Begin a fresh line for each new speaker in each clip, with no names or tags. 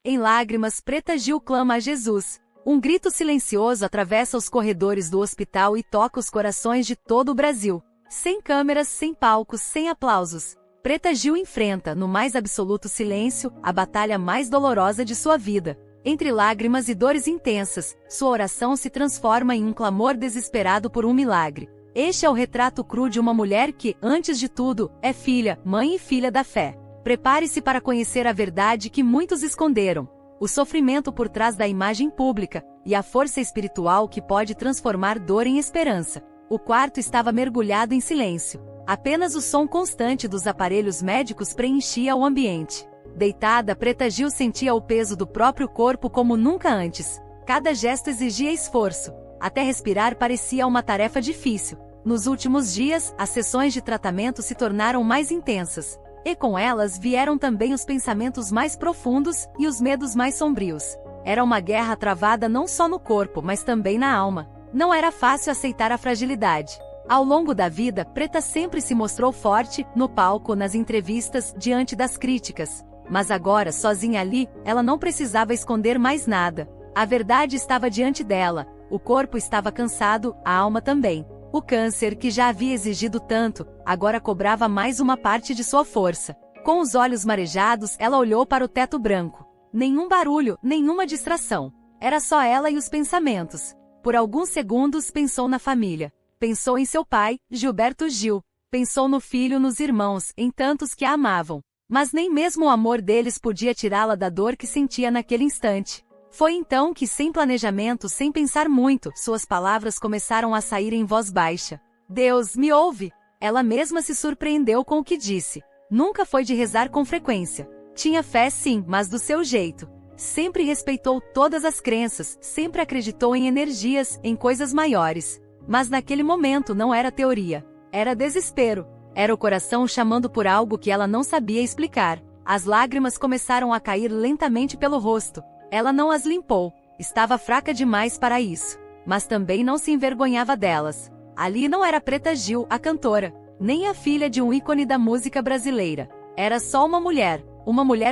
Em lágrimas, Preta Gil clama a Jesus. Um grito silencioso atravessa os corredores do hospital e toca os corações de todo o Brasil. Sem câmeras, sem palcos, sem aplausos. Preta Gil enfrenta, no mais absoluto silêncio, a batalha mais dolorosa de sua vida. Entre lágrimas e dores intensas, sua oração se transforma em um clamor desesperado por um milagre. Este é o retrato cru de uma mulher que, antes de tudo, é filha, mãe e filha da fé. Prepare-se para conhecer a verdade que muitos esconderam, o sofrimento por trás da imagem pública, e a força espiritual que pode transformar dor em esperança. O quarto estava mergulhado em silêncio. Apenas o som constante dos aparelhos médicos preenchia o ambiente. Deitada, Preta Gil sentia o peso do próprio corpo como nunca antes. Cada gesto exigia esforço. Até respirar parecia uma tarefa difícil. Nos últimos dias, as sessões de tratamento se tornaram mais intensas. E com elas vieram também os pensamentos mais profundos e os medos mais sombrios. Era uma guerra travada não só no corpo, mas também na alma. Não era fácil aceitar a fragilidade. Ao longo da vida, Preta sempre se mostrou forte, no palco, nas entrevistas, diante das críticas. Mas agora, sozinha ali, ela não precisava esconder mais nada. A verdade estava diante dela. O corpo estava cansado, a alma também. O câncer, que já havia exigido tanto, agora cobrava mais uma parte de sua força. Com os olhos marejados, ela olhou para o teto branco. Nenhum barulho, nenhuma distração. Era só ela e os pensamentos. Por alguns segundos pensou na família. Pensou em seu pai, Gilberto Gil. Pensou no filho, nos irmãos, em tantos que a amavam. Mas nem mesmo o amor deles podia tirá-la da dor que sentia naquele instante. Foi então que, sem planejamento, sem pensar muito, suas palavras começaram a sair em voz baixa. Deus, me ouve! Ela mesma se surpreendeu com o que disse. Nunca foi de rezar com frequência. Tinha fé sim, mas do seu jeito. Sempre respeitou todas as crenças, sempre acreditou em energias, em coisas maiores. Mas naquele momento não era teoria. Era desespero. Era o coração chamando por algo que ela não sabia explicar. As lágrimas começaram a cair lentamente pelo rosto. Ela não as limpou. Estava fraca demais para isso. Mas também não se envergonhava delas. Ali não era Preta Gil, a cantora, nem a filha de um ícone da música brasileira. Era só uma mulher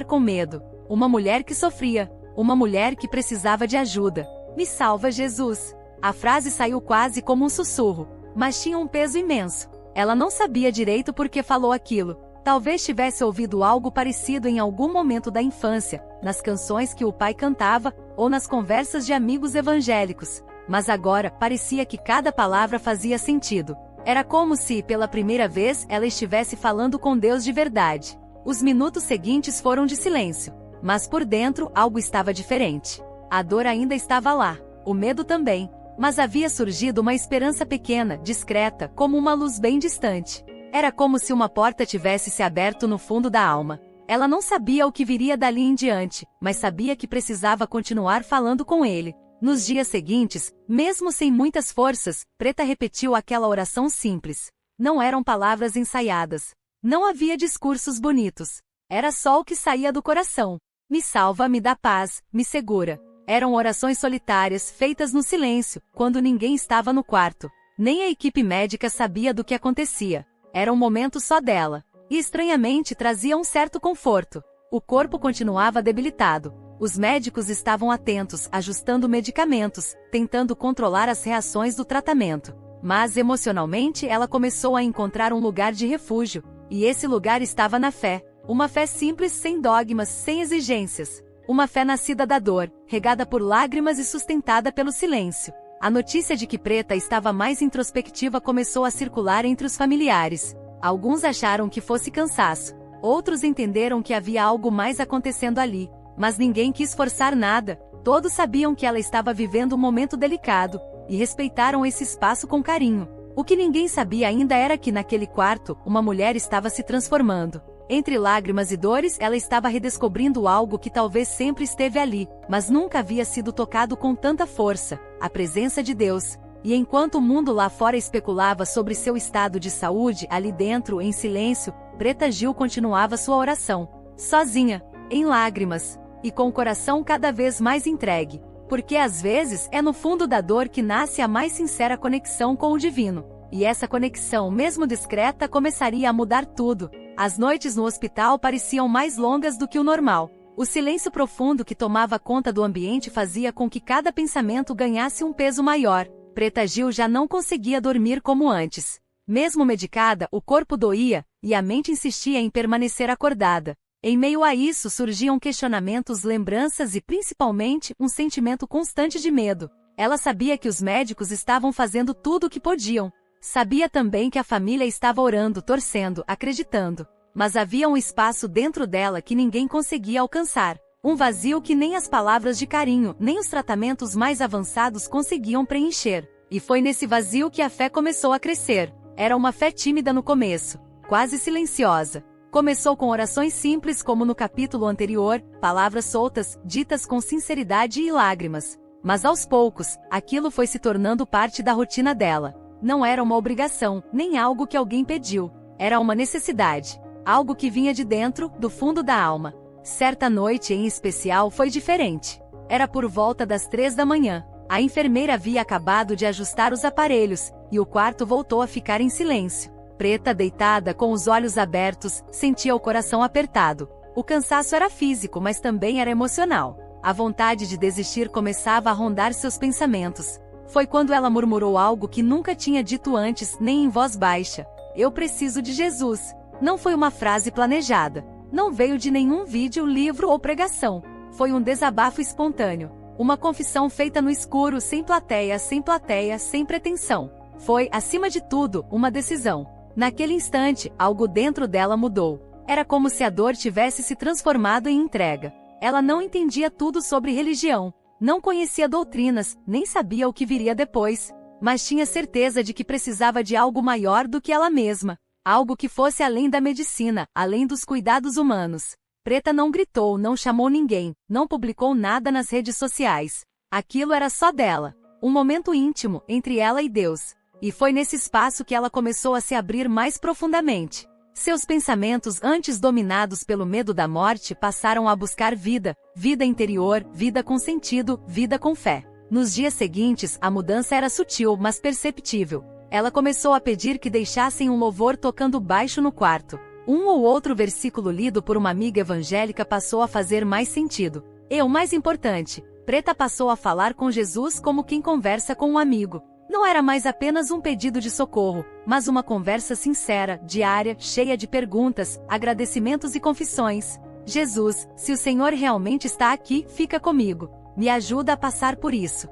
com medo, uma mulher que sofria, uma mulher que precisava de ajuda. Me salva, Jesus! A frase saiu quase como um sussurro, mas tinha um peso imenso. Ela não sabia direito por que falou aquilo. Talvez tivesse ouvido algo parecido em algum momento da infância, nas canções que o pai cantava, ou nas conversas de amigos evangélicos. Mas agora, parecia que cada palavra fazia sentido. Era como se, pela primeira vez, ela estivesse falando com Deus de verdade. Os minutos seguintes foram de silêncio. Mas por dentro, algo estava diferente. A dor ainda estava lá. O medo também. Mas havia surgido uma esperança pequena, discreta, como uma luz bem distante. Era como se uma porta tivesse se aberto no fundo da alma. Ela não sabia o que viria dali em diante, mas sabia que precisava continuar falando com ele. Nos dias seguintes, mesmo sem muitas forças, Preta repetiu aquela oração simples. Não eram palavras ensaiadas. Não havia discursos bonitos. Era só o que saía do coração. Me salva, me dá paz, me segura. Eram orações solitárias, feitas no silêncio, quando ninguém estava no quarto. Nem a equipe médica sabia do que acontecia. Era um momento só dela. E estranhamente trazia um certo conforto. O corpo continuava debilitado. Os médicos estavam atentos, ajustando medicamentos, tentando controlar as reações do tratamento. Mas emocionalmente ela começou a encontrar um lugar de refúgio. E esse lugar estava na fé. Uma fé simples, sem dogmas, sem exigências. Uma fé nascida da dor, regada por lágrimas e sustentada pelo silêncio. A notícia de que Preta estava mais introspectiva começou a circular entre os familiares. Alguns acharam que fosse cansaço. Outros entenderam que havia algo mais acontecendo ali. Mas ninguém quis forçar nada. Todos sabiam que ela estava vivendo um momento delicado, e respeitaram esse espaço com carinho. O que ninguém sabia ainda era que naquele quarto, uma mulher estava se transformando. Entre lágrimas e dores, ela estava redescobrindo algo que talvez sempre esteve ali, mas nunca havia sido tocado com tanta força: a presença de Deus. E enquanto o mundo lá fora especulava sobre seu estado de saúde, ali dentro, em silêncio, Preta Gil continuava sua oração. Sozinha, em lágrimas, e com o coração cada vez mais entregue. Porque às vezes é no fundo da dor que nasce a mais sincera conexão com o divino. E essa conexão, mesmo discreta, começaria a mudar tudo. As noites no hospital pareciam mais longas do que o normal. O silêncio profundo que tomava conta do ambiente fazia com que cada pensamento ganhasse um peso maior. Preta Gil já não conseguia dormir como antes. Mesmo medicada, o corpo doía, e a mente insistia em permanecer acordada. Em meio a isso surgiam questionamentos, lembranças e principalmente um sentimento constante de medo. Ela sabia que os médicos estavam fazendo tudo o que podiam. Sabia também que a família estava orando, torcendo, acreditando. Mas havia um espaço dentro dela que ninguém conseguia alcançar. Um vazio que nem as palavras de carinho, nem os tratamentos mais avançados conseguiam preencher. E foi nesse vazio que a fé começou a crescer. Era uma fé tímida no começo, quase silenciosa. Começou com orações simples como no capítulo anterior, palavras soltas, ditas com sinceridade e lágrimas. Mas aos poucos, aquilo foi se tornando parte da rotina dela. Não era uma obrigação, nem algo que alguém pediu. Era uma necessidade. Algo que vinha de dentro, do fundo da alma. Certa noite em especial foi diferente. Era por volta das 3 da manhã. A enfermeira havia acabado de ajustar os aparelhos, e o quarto voltou a ficar em silêncio. Preta, deitada, com os olhos abertos, sentia o coração apertado. O cansaço era físico, mas também era emocional. A vontade de desistir começava a rondar seus pensamentos. Foi quando ela murmurou algo que nunca tinha dito antes, nem em voz baixa. Eu preciso de Jesus. Não foi uma frase planejada. Não veio de nenhum vídeo, livro ou pregação. Foi um desabafo espontâneo. Uma confissão feita no escuro, sem plateia, sem pretensão. Foi, acima de tudo, uma decisão. Naquele instante, algo dentro dela mudou. Era como se a dor tivesse se transformado em entrega. Ela não entendia tudo sobre religião. Não conhecia doutrinas, nem sabia o que viria depois. Mas tinha certeza de que precisava de algo maior do que ela mesma. Algo que fosse além da medicina, além dos cuidados humanos. Preta não gritou, não chamou ninguém, não publicou nada nas redes sociais. Aquilo era só dela. Um momento íntimo, entre ela e Deus. E foi nesse espaço que ela começou a se abrir mais profundamente. Seus pensamentos, antes dominados pelo medo da morte, passaram a buscar vida, vida interior, vida com sentido, vida com fé. Nos dias seguintes, a mudança era sutil, mas perceptível. Ela começou a pedir que deixassem um louvor tocando baixo no quarto. Um ou outro versículo lido por uma amiga evangélica passou a fazer mais sentido. E o mais importante, Preta passou a falar com Jesus como quem conversa com um amigo. Não era mais apenas um pedido de socorro, mas uma conversa sincera, diária, cheia de perguntas, agradecimentos e confissões. Jesus, se o Senhor realmente está aqui, fica comigo. Me ajuda a passar por isso.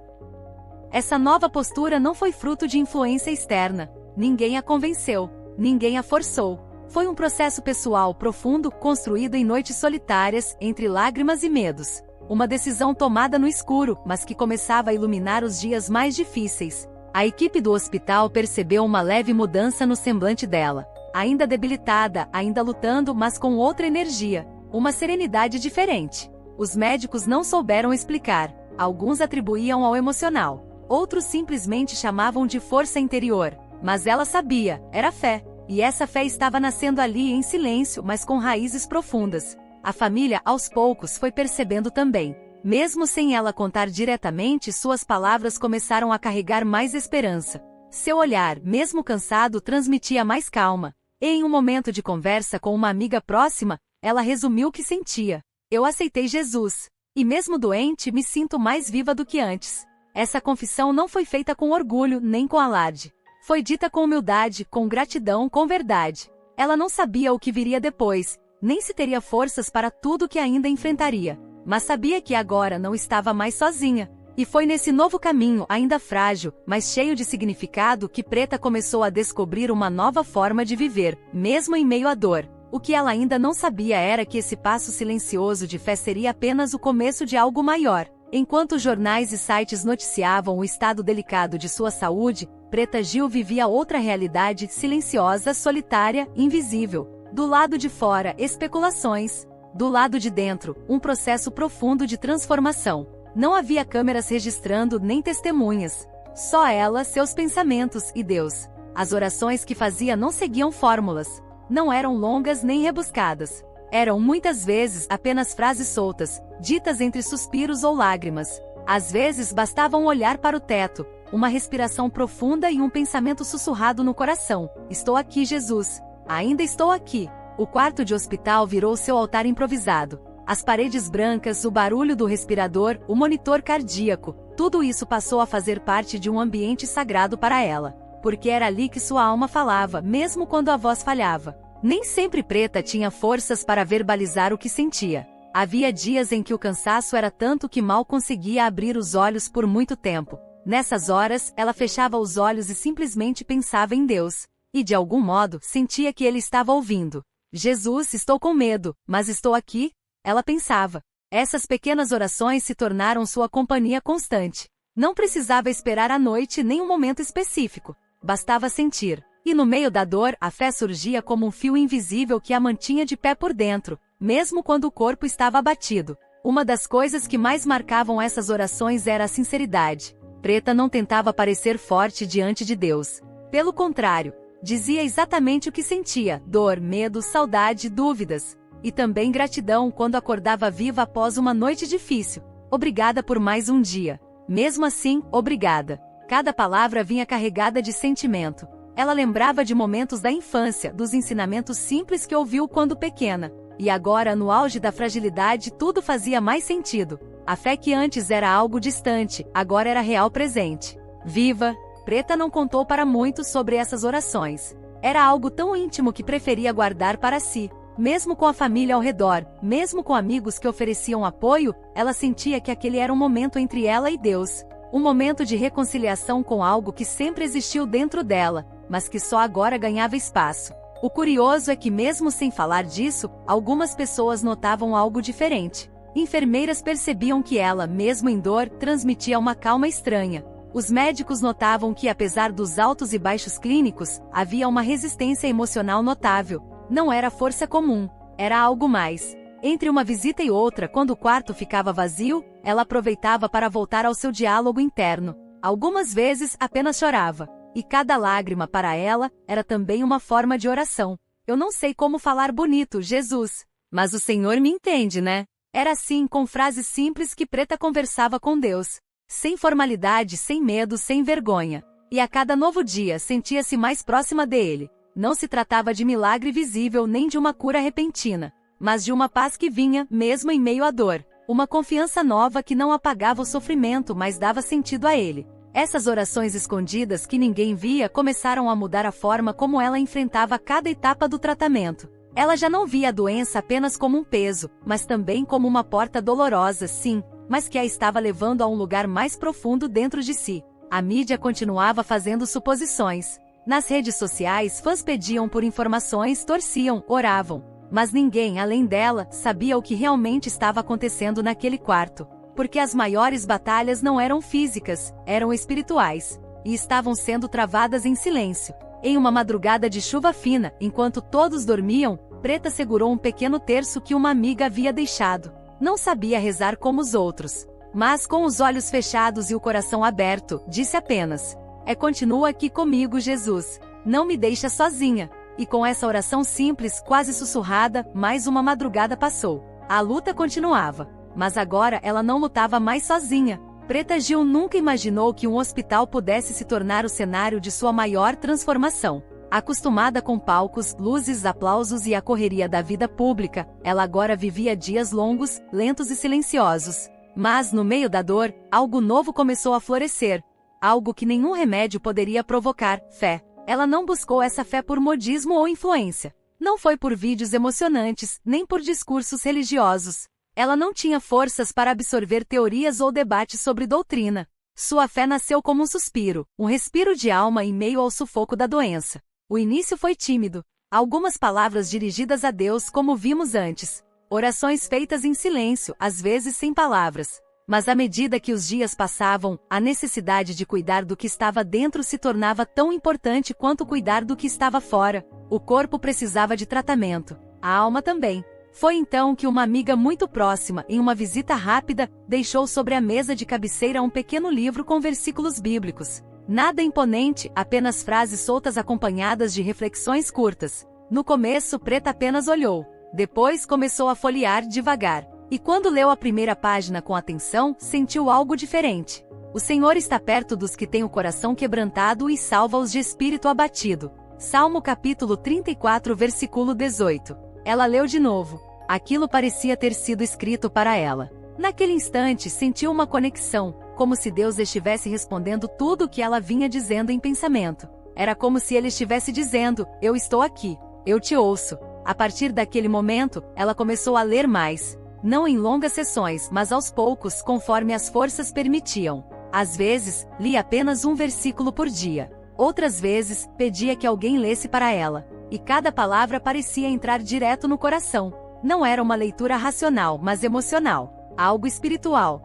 Essa nova postura não foi fruto de influência externa. Ninguém a convenceu. Ninguém a forçou. Foi um processo pessoal profundo, construído em noites solitárias, entre lágrimas e medos. Uma decisão tomada no escuro, mas que começava a iluminar os dias mais difíceis. A equipe do hospital percebeu uma leve mudança no semblante dela. Ainda debilitada, ainda lutando, mas com outra energia. Uma serenidade diferente. Os médicos não souberam explicar. Alguns atribuíam ao emocional. Outros simplesmente chamavam de força interior. Mas ela sabia, era fé. E essa fé estava nascendo ali em silêncio, mas com raízes profundas. A família, aos poucos, foi percebendo também. Mesmo sem ela contar diretamente, suas palavras começaram a carregar mais esperança. Seu olhar, mesmo cansado, transmitia mais calma. E em um momento de conversa com uma amiga próxima, ela resumiu o que sentia. Eu aceitei Jesus. E mesmo doente, me sinto mais viva do que antes. Essa confissão não foi feita com orgulho, nem com alarde. Foi dita com humildade, com gratidão, com verdade. Ela não sabia o que viria depois, nem se teria forças para tudo que ainda enfrentaria. Mas sabia que agora não estava mais sozinha. E foi nesse novo caminho, ainda frágil, mas cheio de significado, que Preta começou a descobrir uma nova forma de viver, mesmo em meio à dor. O que ela ainda não sabia era que esse passo silencioso de fé seria apenas o começo de algo maior. Enquanto jornais e sites noticiavam o estado delicado de sua saúde, Preta Gil vivia outra realidade, silenciosa, solitária, invisível. Do lado de fora, especulações. Do lado de dentro, um processo profundo de transformação. Não havia câmeras registrando nem testemunhas. Só ela, seus pensamentos e Deus. As orações que fazia não seguiam fórmulas. Não eram longas nem rebuscadas. Eram muitas vezes apenas frases soltas, ditas entre suspiros ou lágrimas. Às vezes bastava um olhar para o teto, uma respiração profunda e um pensamento sussurrado no coração. Estou aqui, Jesus. Ainda estou aqui. O quarto de hospital virou seu altar improvisado. As paredes brancas, o barulho do respirador, o monitor cardíaco, tudo isso passou a fazer parte de um ambiente sagrado para ela. Porque era ali que sua alma falava, mesmo quando a voz falhava. Nem sempre Preta tinha forças para verbalizar o que sentia. Havia dias em que o cansaço era tanto que mal conseguia abrir os olhos por muito tempo. Nessas horas, ela fechava os olhos e simplesmente pensava em Deus. E de algum modo, sentia que ele estava ouvindo. Jesus, estou com medo, mas estou aqui, ela pensava. Essas pequenas orações se tornaram sua companhia constante. Não precisava esperar a noite nem um momento específico. Bastava sentir. E no meio da dor, a fé surgia como um fio invisível que a mantinha de pé por dentro, mesmo quando o corpo estava abatido. Uma das coisas que mais marcavam essas orações era a sinceridade. Preta não tentava parecer forte diante de Deus. Pelo contrário, dizia exatamente o que sentia: dor, medo, saudade, dúvidas. E também gratidão quando acordava viva após uma noite difícil. Obrigada por mais um dia. Mesmo assim, obrigada. Cada palavra vinha carregada de sentimento. Ela lembrava de momentos da infância, dos ensinamentos simples que ouviu quando pequena. E agora, no auge da fragilidade, tudo fazia mais sentido. A fé que antes era algo distante, agora era real presente. Viva! Preta não contou para muitos sobre essas orações. Era algo tão íntimo que preferia guardar para si. Mesmo com a família ao redor, mesmo com amigos que ofereciam apoio, ela sentia que aquele era um momento entre ela e Deus. Um momento de reconciliação com algo que sempre existiu dentro dela, mas que só agora ganhava espaço. O curioso é que mesmo sem falar disso, algumas pessoas notavam algo diferente. Enfermeiras percebiam que ela, mesmo em dor, transmitia uma calma estranha. Os médicos notavam que, apesar dos altos e baixos clínicos, havia uma resistência emocional notável. Não era força comum, era algo mais. Entre uma visita e outra, quando o quarto ficava vazio, ela aproveitava para voltar ao seu diálogo interno. Algumas vezes apenas chorava. E cada lágrima para ela era também uma forma de oração. Eu não sei como falar bonito, Jesus, mas o Senhor me entende, né? Era assim, com frases simples, que Preta conversava com Deus. Sem formalidade, sem medo, sem vergonha. E a cada novo dia sentia-se mais próxima dele. Não se tratava de milagre visível nem de uma cura repentina, mas de uma paz que vinha, mesmo em meio à dor. Uma confiança nova que não apagava o sofrimento, mas dava sentido a ele. Essas orações escondidas que ninguém via começaram a mudar a forma como ela enfrentava cada etapa do tratamento. Ela já não via a doença apenas como um peso, mas também como uma porta dolorosa, sim, mas que a estava levando a um lugar mais profundo dentro de si. A mídia continuava fazendo suposições. Nas redes sociais, fãs pediam por informações, torciam, oravam. Mas ninguém, além dela, sabia o que realmente estava acontecendo naquele quarto. Porque as maiores batalhas não eram físicas, eram espirituais. E estavam sendo travadas em silêncio. Em uma madrugada de chuva fina, enquanto todos dormiam, Preta segurou um pequeno terço que uma amiga havia deixado. Não sabia rezar como os outros. Mas com os olhos fechados e o coração aberto, disse apenas: continua aqui comigo, Jesus. Não me deixa sozinha. E com essa oração simples, quase sussurrada, mais uma madrugada passou. A luta continuava. Mas agora ela não lutava mais sozinha. Preta Gil nunca imaginou que um hospital pudesse se tornar o cenário de sua maior transformação. Acostumada com palcos, luzes, aplausos e a correria da vida pública, ela agora vivia dias longos, lentos e silenciosos. Mas, no meio da dor, algo novo começou a florescer. Algo que nenhum remédio poderia provocar: fé. Ela não buscou essa fé por modismo ou influência. Não foi por vídeos emocionantes, nem por discursos religiosos. Ela não tinha forças para absorver teorias ou debates sobre doutrina. Sua fé nasceu como um suspiro, um respiro de alma em meio ao sufoco da doença. O início foi tímido. Algumas palavras dirigidas a Deus, como vimos antes. Orações feitas em silêncio, às vezes sem palavras. Mas à medida que os dias passavam, a necessidade de cuidar do que estava dentro se tornava tão importante quanto cuidar do que estava fora. O corpo precisava de tratamento. A alma também. Foi então que uma amiga muito próxima, em uma visita rápida, deixou sobre a mesa de cabeceira um pequeno livro com versículos bíblicos. Nada imponente, apenas frases soltas acompanhadas de reflexões curtas. No começo, Preta apenas olhou. Depois começou a folhear devagar. E quando leu a primeira página com atenção, sentiu algo diferente. O Senhor está perto dos que têm o coração quebrantado e salva-os de espírito abatido. Salmo capítulo 34, versículo 18. Ela leu de novo. Aquilo parecia ter sido escrito para ela. Naquele instante, sentiu uma conexão, como se Deus estivesse respondendo tudo o que ela vinha dizendo em pensamento. Era como se ele estivesse dizendo: eu estou aqui, eu te ouço. A partir daquele momento, ela começou a ler mais. Não em longas sessões, mas aos poucos, conforme as forças permitiam. Às vezes, lia apenas um versículo por dia. Outras vezes, pedia que alguém lesse para ela. E cada palavra parecia entrar direto no coração. Não era uma leitura racional, mas emocional. Algo espiritual.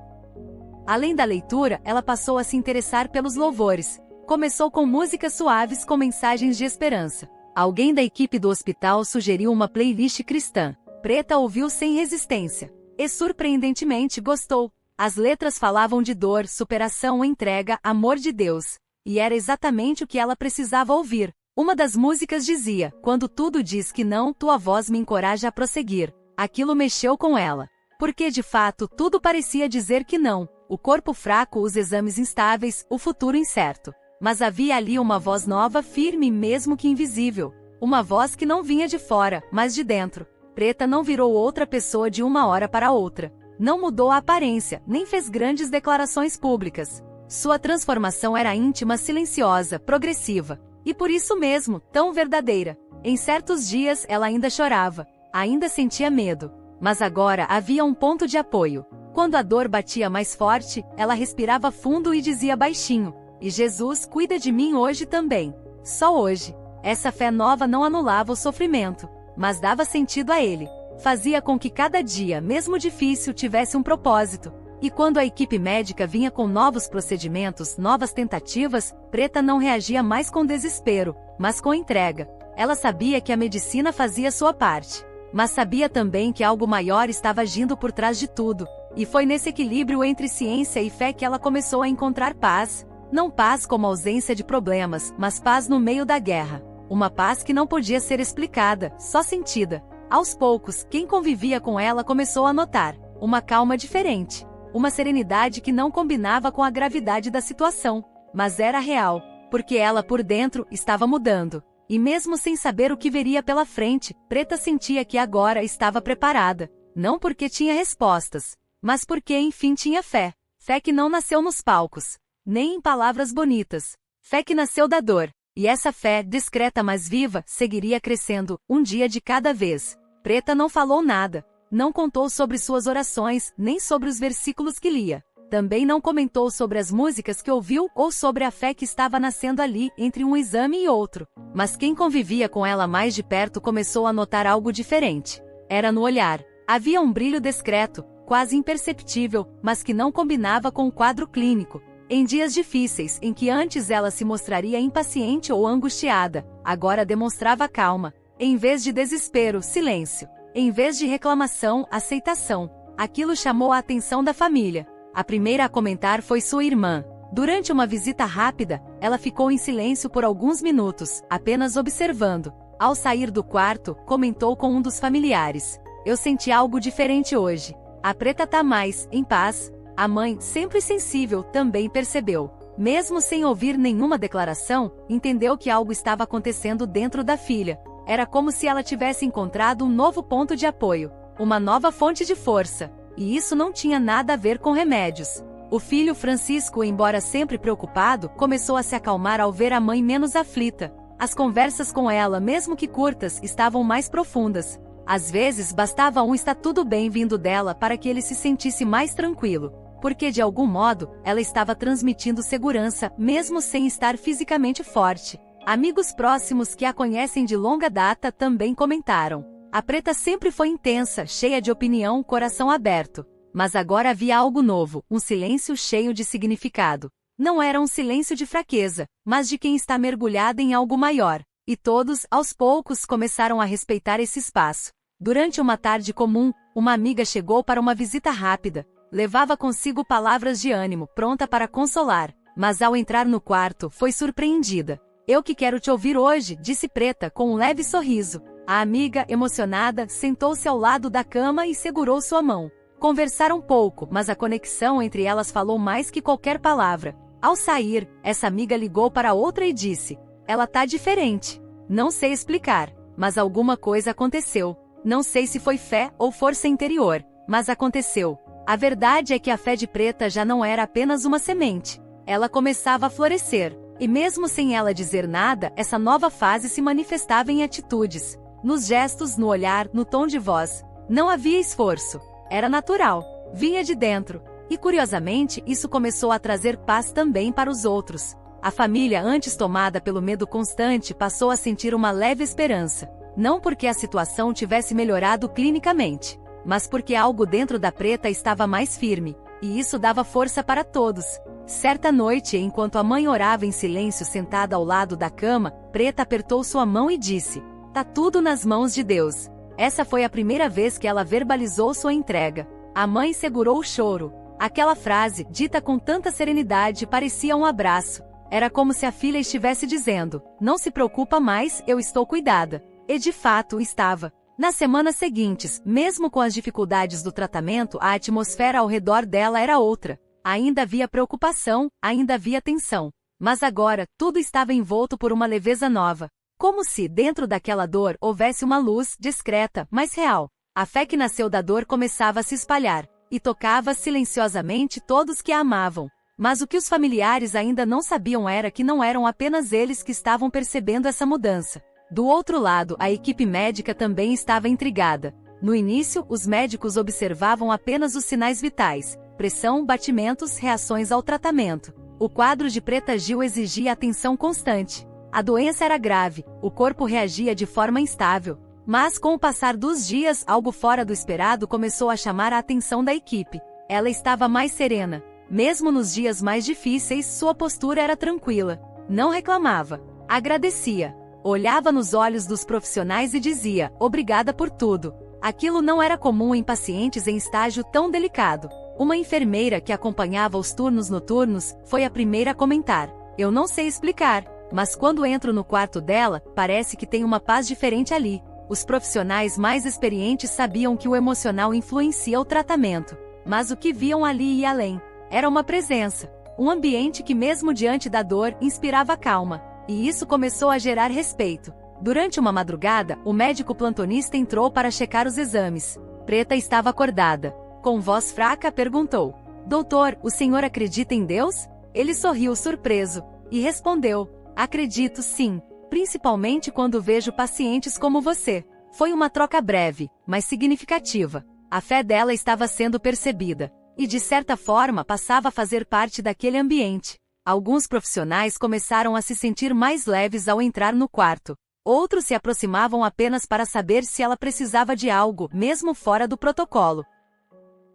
Além da leitura, ela passou a se interessar pelos louvores. Começou com músicas suaves com mensagens de esperança. Alguém da equipe do hospital sugeriu uma playlist cristã. Preta ouviu sem resistência. E surpreendentemente gostou. As letras falavam de dor, superação, entrega, amor de Deus. E era exatamente o que ela precisava ouvir. Uma das músicas dizia: quando tudo diz que não, tua voz me encoraja a prosseguir. Aquilo mexeu com ela. Porque de fato tudo parecia dizer que não. O corpo fraco, os exames instáveis, o futuro incerto. Mas havia ali uma voz nova, firme, mesmo que invisível. Uma voz que não vinha de fora, mas de dentro. Preta não virou outra pessoa de uma hora para outra. Não mudou a aparência, nem fez grandes declarações públicas. Sua transformação era íntima, silenciosa, progressiva. E por isso mesmo, tão verdadeira. Em certos dias ela ainda chorava. Ainda sentia medo. Mas agora havia um ponto de apoio. Quando a dor batia mais forte, ela respirava fundo e dizia baixinho: e Jesus cuida de mim hoje também. Só hoje. Essa fé nova não anulava o sofrimento, mas dava sentido a ele. Fazia com que cada dia, mesmo difícil, tivesse um propósito. E quando a equipe médica vinha com novos procedimentos, novas tentativas, Preta não reagia mais com desespero, mas com entrega. Ela sabia que a medicina fazia sua parte, mas sabia também que algo maior estava agindo por trás de tudo. E foi nesse equilíbrio entre ciência e fé que ela começou a encontrar paz. Não paz como ausência de problemas, mas paz no meio da guerra. Uma paz que não podia ser explicada, só sentida. Aos poucos, quem convivia com ela começou a notar uma calma diferente. Uma serenidade que não combinava com a gravidade da situação. Mas era real, porque ela por dentro estava mudando. E mesmo sem saber o que veria pela frente, Preta sentia que agora estava preparada. Não porque tinha respostas, mas porque enfim tinha fé. Fé que não nasceu nos palcos, nem em palavras bonitas. Fé que nasceu da dor. E essa fé, discreta mas viva, seguiria crescendo, um dia de cada vez. Preta não falou nada. Não contou sobre suas orações, nem sobre os versículos que lia. Também não comentou sobre as músicas que ouviu ou sobre a fé que estava nascendo ali, entre um exame e outro. Mas quem convivia com ela mais de perto começou a notar algo diferente. Era no olhar. Havia um brilho discreto, quase imperceptível, mas que não combinava com o quadro clínico. Em dias difíceis, em que antes ela se mostraria impaciente ou angustiada, agora demonstrava calma. Em vez de desespero, silêncio. Em vez de reclamação, aceitação. Aquilo chamou a atenção da família. A primeira a comentar foi sua irmã. Durante uma visita rápida, ela ficou em silêncio por alguns minutos, apenas observando. Ao sair do quarto, comentou com um dos familiares: eu senti algo diferente hoje. A Preta tá mais em paz. A mãe, sempre sensível, também percebeu. Mesmo sem ouvir nenhuma declaração, entendeu que algo estava acontecendo dentro da filha. Era como se ela tivesse encontrado um novo ponto de apoio, uma nova fonte de força. E isso não tinha nada a ver com remédios. O filho Francisco, embora sempre preocupado, começou a se acalmar ao ver a mãe menos aflita. As conversas com ela, mesmo que curtas, estavam mais profundas. Às vezes bastava um "está tudo bem" vindo dela para que ele se sentisse mais tranquilo. Porque de algum modo, ela estava transmitindo segurança, mesmo sem estar fisicamente forte. Amigos próximos que a conhecem de longa data também comentaram: a Preta sempre foi intensa, cheia de opinião, coração aberto. Mas agora havia algo novo, um silêncio cheio de significado. Não era um silêncio de fraqueza, mas de quem está mergulhada em algo maior. E todos, aos poucos, começaram a respeitar esse espaço. Durante uma tarde comum, uma amiga chegou para uma visita rápida. Levava consigo palavras de ânimo, pronta para consolar. Mas ao entrar no quarto, foi surpreendida. Eu que quero te ouvir hoje, disse Preta com um leve sorriso. A amiga, emocionada, sentou-se ao lado da cama e segurou sua mão. Conversaram pouco, mas a conexão entre elas falou mais que qualquer palavra. Ao sair, essa amiga ligou para outra e disse: ela tá diferente. Não sei explicar, mas alguma coisa aconteceu. Não sei se foi fé ou força interior, mas aconteceu. A verdade é que a fé de Preta já não era apenas uma semente. Ela começava a florescer. E mesmo sem ela dizer nada, essa nova fase se manifestava em atitudes. Nos gestos, no olhar, no tom de voz. Não havia esforço. Era natural. Vinha de dentro. E curiosamente, isso começou a trazer paz também para os outros. A família, antes tomada pelo medo constante, passou a sentir uma leve esperança. Não porque a situação tivesse melhorado clinicamente, mas porque algo dentro da Preta estava mais firme, e isso dava força para todos. Certa noite, enquanto a mãe orava em silêncio sentada ao lado da cama, Preta apertou sua mão e disse: "Tá tudo nas mãos de Deus." Essa foi a primeira vez que ela verbalizou sua entrega. A mãe segurou o choro. Aquela frase, dita com tanta serenidade, parecia um abraço. Era como se a filha estivesse dizendo: "Não se preocupa mais, eu estou cuidada." E de fato estava. Nas semanas seguintes, mesmo com as dificuldades do tratamento, a atmosfera ao redor dela era outra. Ainda havia preocupação, ainda havia tensão. Mas agora, tudo estava envolto por uma leveza nova. Como se, dentro daquela dor, houvesse uma luz, discreta, mas real. A fé que nasceu da dor começava a se espalhar, e tocava silenciosamente todos que a amavam. Mas o que os familiares ainda não sabiam era que não eram apenas eles que estavam percebendo essa mudança. Do outro lado, a equipe médica também estava intrigada. No início, os médicos observavam apenas os sinais vitais: pressão, batimentos, reações ao tratamento. O quadro de Preta Gil exigia atenção constante. A doença era grave, o corpo reagia de forma instável. Mas com o passar dos dias, algo fora do esperado começou a chamar a atenção da equipe. Ela estava mais serena. Mesmo nos dias mais difíceis, sua postura era tranquila. Não reclamava. Agradecia. Olhava nos olhos dos profissionais e dizia: "Obrigada por tudo." Aquilo não era comum em pacientes em estágio tão delicado. Uma enfermeira que acompanhava os turnos noturnos foi a primeira a comentar: "Eu não sei explicar, mas quando entro no quarto dela, parece que tem uma paz diferente ali." Os profissionais mais experientes sabiam que o emocional influencia o tratamento, mas o que viam ali ia além. Era uma presença, um ambiente que mesmo diante da dor, inspirava calma. E isso começou a gerar respeito. Durante uma madrugada, o médico plantonista entrou para checar os exames. Preta estava acordada. Com voz fraca, perguntou: "Doutor, o senhor acredita em Deus?" Ele sorriu surpreso e respondeu: "Acredito sim, principalmente quando vejo pacientes como você." Foi uma troca breve, mas significativa. A fé dela estava sendo percebida, e de certa forma passava a fazer parte daquele ambiente. Alguns profissionais começaram a se sentir mais leves ao entrar no quarto. Outros se aproximavam apenas para saber se ela precisava de algo, mesmo fora do protocolo.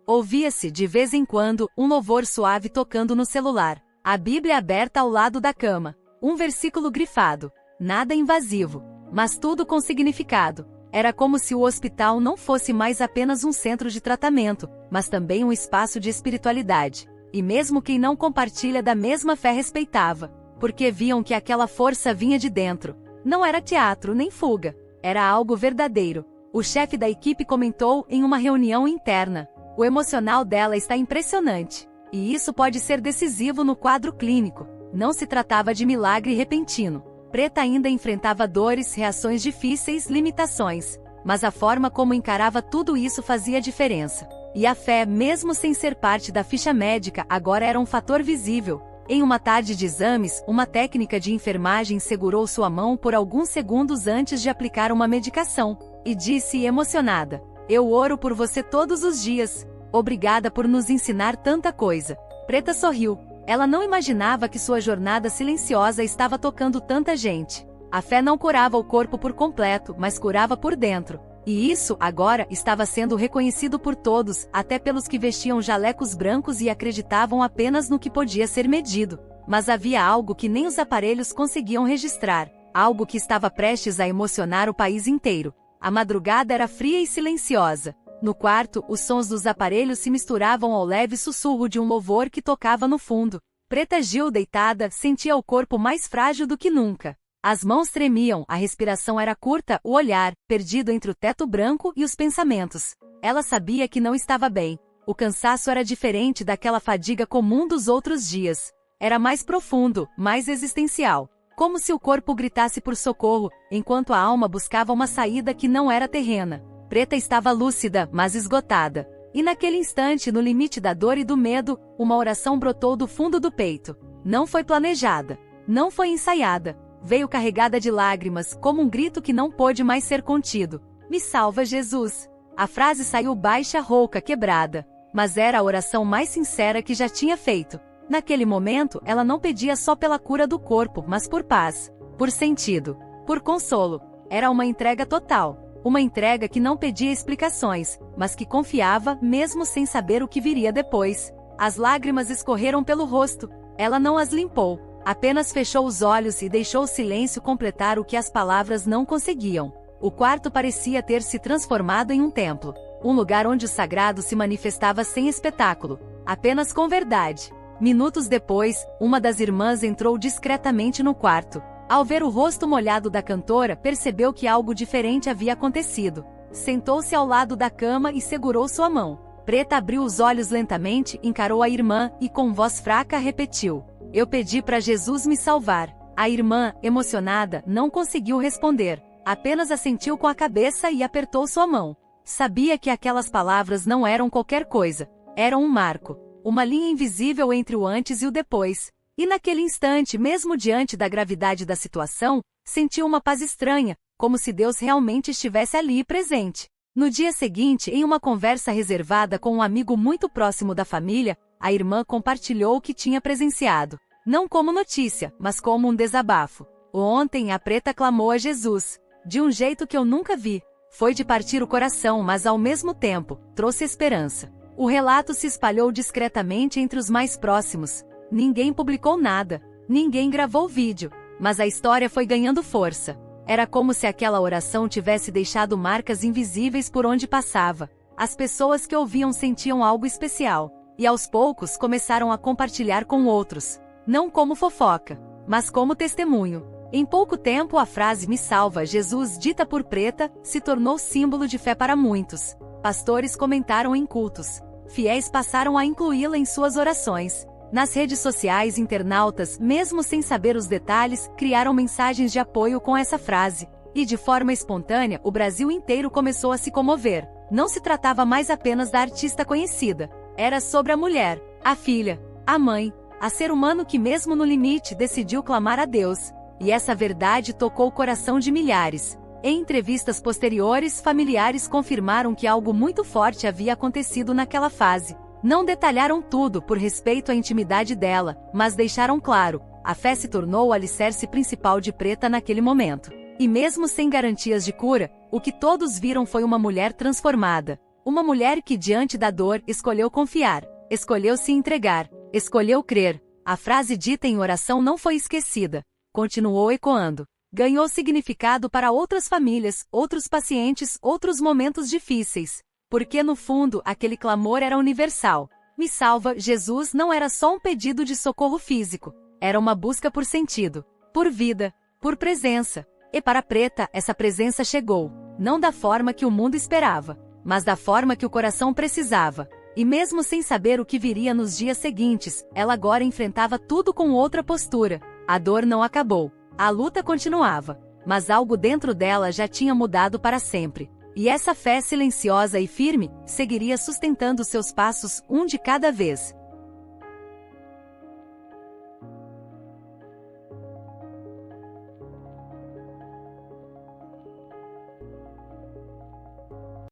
Ouvia-se, de vez em quando, um louvor suave tocando no celular. A Bíblia aberta ao lado da cama. Um versículo grifado. Nada invasivo, mas tudo com significado. Era como se o hospital não fosse mais apenas um centro de tratamento, mas também um espaço de espiritualidade. E mesmo quem não compartilha da mesma fé respeitava, porque viam que aquela força vinha de dentro. Não era teatro nem fuga, era algo verdadeiro. O chefe da equipe comentou em uma reunião interna: "O emocional dela está impressionante. E isso pode ser decisivo no quadro clínico." Não se tratava de milagre repentino. Preta ainda enfrentava dores, reações difíceis, limitações. Mas a forma como encarava tudo isso fazia diferença. E a fé, mesmo sem ser parte da ficha médica, agora era um fator visível. Em uma tarde de exames, uma técnica de enfermagem segurou sua mão por alguns segundos antes de aplicar uma medicação, e disse emocionada: "Eu oro por você todos os dias. Obrigada por nos ensinar tanta coisa." Preta sorriu. Ela não imaginava que sua jornada silenciosa estava tocando tanta gente. A fé não curava o corpo por completo, mas curava por dentro. E isso, agora, estava sendo reconhecido por todos, até pelos que vestiam jalecos brancos e acreditavam apenas no que podia ser medido. Mas havia algo que nem os aparelhos conseguiam registrar, algo que estava prestes a emocionar o país inteiro. A madrugada era fria e silenciosa. No quarto, os sons dos aparelhos se misturavam ao leve sussurro de um louvor que tocava no fundo. Preta Gil, deitada, sentia o corpo mais frágil do que nunca. As mãos tremiam, a respiração era curta, o olhar, perdido entre o teto branco e os pensamentos. Ela sabia que não estava bem. O cansaço era diferente daquela fadiga comum dos outros dias. Era mais profundo, mais existencial. Como se o corpo gritasse por socorro, enquanto a alma buscava uma saída que não era terrena. Preta estava lúcida, mas esgotada. E naquele instante, no limite da dor e do medo, uma oração brotou do fundo do peito. Não foi planejada. Não foi ensaiada. Veio carregada de lágrimas, como um grito que não pôde mais ser contido. Me salva, Jesus! A frase saiu baixa, rouca, quebrada. Mas era a oração mais sincera que já tinha feito. Naquele momento, ela não pedia só pela cura do corpo, mas por paz, por sentido, por consolo. Era uma entrega total. Uma entrega que não pedia explicações, mas que confiava, mesmo sem saber o que viria depois. As lágrimas escorreram pelo rosto. Ela não as limpou. Apenas fechou os olhos e deixou o silêncio completar o que as palavras não conseguiam. O quarto parecia ter se transformado em um templo. Um lugar onde o sagrado se manifestava sem espetáculo, apenas com verdade. Minutos depois, uma das irmãs entrou discretamente no quarto. Ao ver o rosto molhado da cantora, percebeu que algo diferente havia acontecido. Sentou-se ao lado da cama e segurou sua mão. Preta abriu os olhos lentamente, encarou a irmã e com voz fraca repetiu: "Eu pedi para Jesus me salvar." A irmã, emocionada, não conseguiu responder. Apenas assentiu com a cabeça e apertou sua mão. Sabia que aquelas palavras não eram qualquer coisa. Eram um marco. Uma linha invisível entre o antes e o depois. E naquele instante, mesmo diante da gravidade da situação, sentiu uma paz estranha, como se Deus realmente estivesse ali presente. No dia seguinte, em uma conversa reservada com um amigo muito próximo da família, a irmã compartilhou o que tinha presenciado. Não como notícia, mas como um desabafo. Ontem a Preta clamou a Jesus. De um jeito que eu nunca vi. Foi de partir o coração, mas ao mesmo tempo, trouxe esperança. O relato se espalhou discretamente entre os mais próximos. Ninguém publicou nada. Ninguém gravou vídeo. Mas a história foi ganhando força. Era como se aquela oração tivesse deixado marcas invisíveis por onde passava. As pessoas que ouviam sentiam algo especial. E aos poucos começaram a compartilhar com outros. Não como fofoca, mas como testemunho. Em pouco tempo a frase "Me salva, Jesus", dita por Preta, se tornou símbolo de fé para muitos. Pastores comentaram em cultos. Fiéis passaram a incluí-la em suas orações. Nas redes sociais, internautas, mesmo sem saber os detalhes, criaram mensagens de apoio com essa frase. E de forma espontânea, o Brasil inteiro começou a se comover. Não se tratava mais apenas da artista conhecida. Era sobre a mulher, a filha, a mãe, a ser humano que mesmo no limite decidiu clamar a Deus. E essa verdade tocou o coração de milhares. Em entrevistas posteriores, familiares confirmaram que algo muito forte havia acontecido naquela fase. Não detalharam tudo por respeito à intimidade dela, mas deixaram claro, a fé se tornou o alicerce principal de Preta naquele momento. E mesmo sem garantias de cura, o que todos viram foi uma mulher transformada. Uma mulher que, diante da dor, escolheu confiar, escolheu se entregar, escolheu crer. A frase dita em oração não foi esquecida. Continuou ecoando. Ganhou significado para outras famílias, outros pacientes, outros momentos difíceis. Porque no fundo, aquele clamor era universal. Me salva, Jesus não era só um pedido de socorro físico. Era uma busca por sentido, por vida, por presença. E para Preta, essa presença chegou. Não da forma que o mundo esperava, mas da forma que o coração precisava. E mesmo sem saber o que viria nos dias seguintes, ela agora enfrentava tudo com outra postura. A dor não acabou. A luta continuava. Mas algo dentro dela já tinha mudado para sempre. E essa fé silenciosa e firme, seguiria sustentando seus passos, um de cada vez.